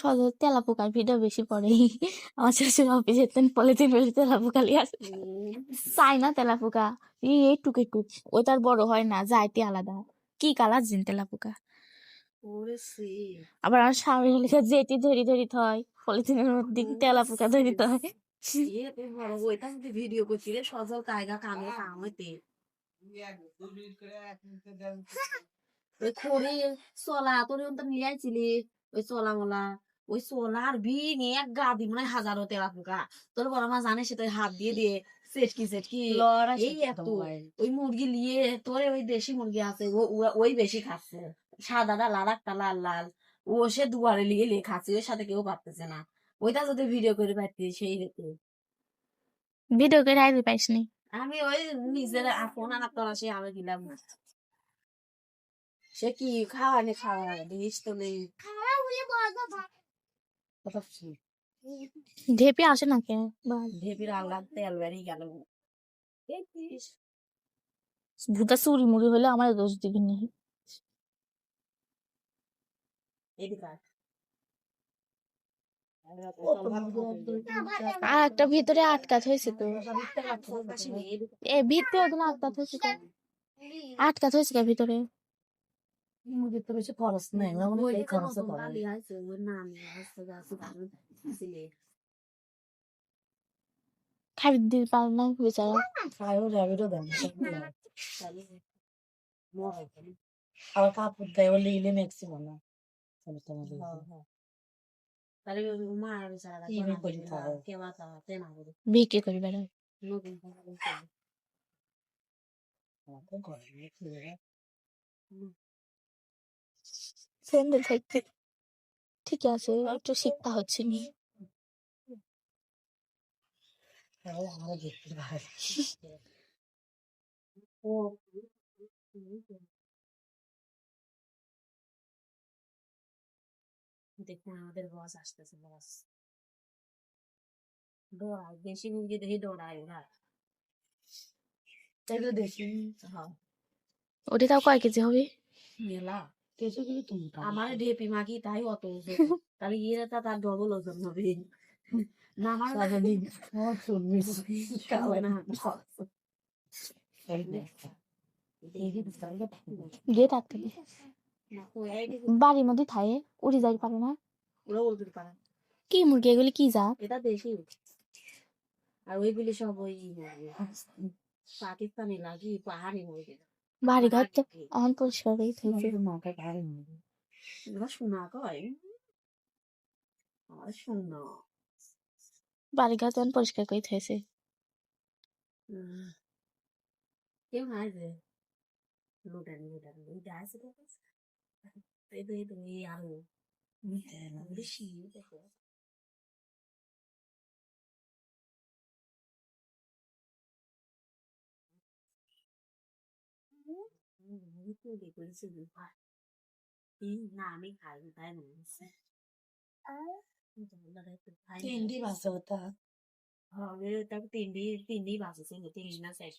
সদর তেলাপোকার ভিডিও বেশি পড়ে আমার শ্বশুর অফিসে পলিথিন বেশি তেলাপোকা লিয়ে আসে চাই না তেলাপোকা এইটুক একটু ওই তার বড় হয় না যাইতে আলাদা কি কালার জিন তেলাপোকা আবার আমার স্বামী লিখে যেটি ধরি ধরি হয় পলিথিনের মধ্যে তেলাপোকা ধরি হয় ভিডিও করছি রে সজল কায়গা কামে কাম হইতে ওই খড়ি চলা তোর তো নিয়ে আইছিলি ওই চলা মোলা ওই চলার বিং এক গা দি মনে হয় হাজারো তেলা পোকা তোর বড় মা জানে সেটা হাত দিয়ে দিয়ে সেটকি সেটকি এই এত ওই মুরগি নিয়ে তোরে ওই দেশি মুরগি আছে ওই বেশি খাচ্ছে সাদাটা লাল একটা লাল লাল ও সে দুয়ারে লিয়ে লিয়ে খাচ্ছে ওর সাথে কেউ পারতেছে না ওইটা যদি ভিডিও করে পারতি সেই রেতে ভিডিও করে আইবি পাইসনি আমি ওই নিজের ফোন আনার তোরা সে আমি দিলাম না সে কি খাওয়ানি খাওয়া দিস তো নেই ঢেপে আসে না কে ঢেপির আল্লাহ তেল বেরিয়ে গেল ভূতা চুরি মুড়ি হলে আমার দোষ দিবি নি আর একটা ভিতরে আটকাত হয়েছে তো এ ভিতরে ওখানে আটকাত হয়েছে আটকাত হয়েছে কে ভিতরে মুরগির তো বেশি খরচ নেই খরচ খাবি দিতে পারে না বেচারা আবার কাপড় দেয় বলে ইলে ম্যাক্সিমাম না বিক্রি করি বেড়ায় স্যান্ডেল থাকতে ঠিক আছে একটু শিখতে হচ্ছে নি দেখুন আমাদের বস আসতেছে বস দৌড়ায় বেশি মুরগি দেখি দৌড়ায় ওরা এগুলো দেখি হ্যাঁ ওটা তাও কয় কেজি হবে মেলা কেসে গুলো তুমি আমার ঢেপি মাগি তাই অত ওজন তাহলে ইয়েরা তা তার ডবল ওজন হবে না আমার সারাদিন গিয়ে থাকতে বাড়ির মধ্যে থাকে উড়ে যাই পারে না ওরা বলতে পারে কি মুরগি এগুলি কি জাত এটা দেশি আর ওইগুলি সব ওই পাকিস্তানি লাগি পাহাড়ি মুরগি বাড়ি ঘর তো অন পরিষ্কার করে থাকছে শোনা কয় শোনা বাড়ি ঘর তো পরিষ্কার করে থাকছে কেউ নাই যে লুটানি লুটানি ওইটা আছে তো এই তো এই আরো বেশি দেখো না আমি খাই তাই মনে হচ্ছে তিনটি বাসে হতা হবে তাকে তিনটি বাসে ছিল তিন না শেষ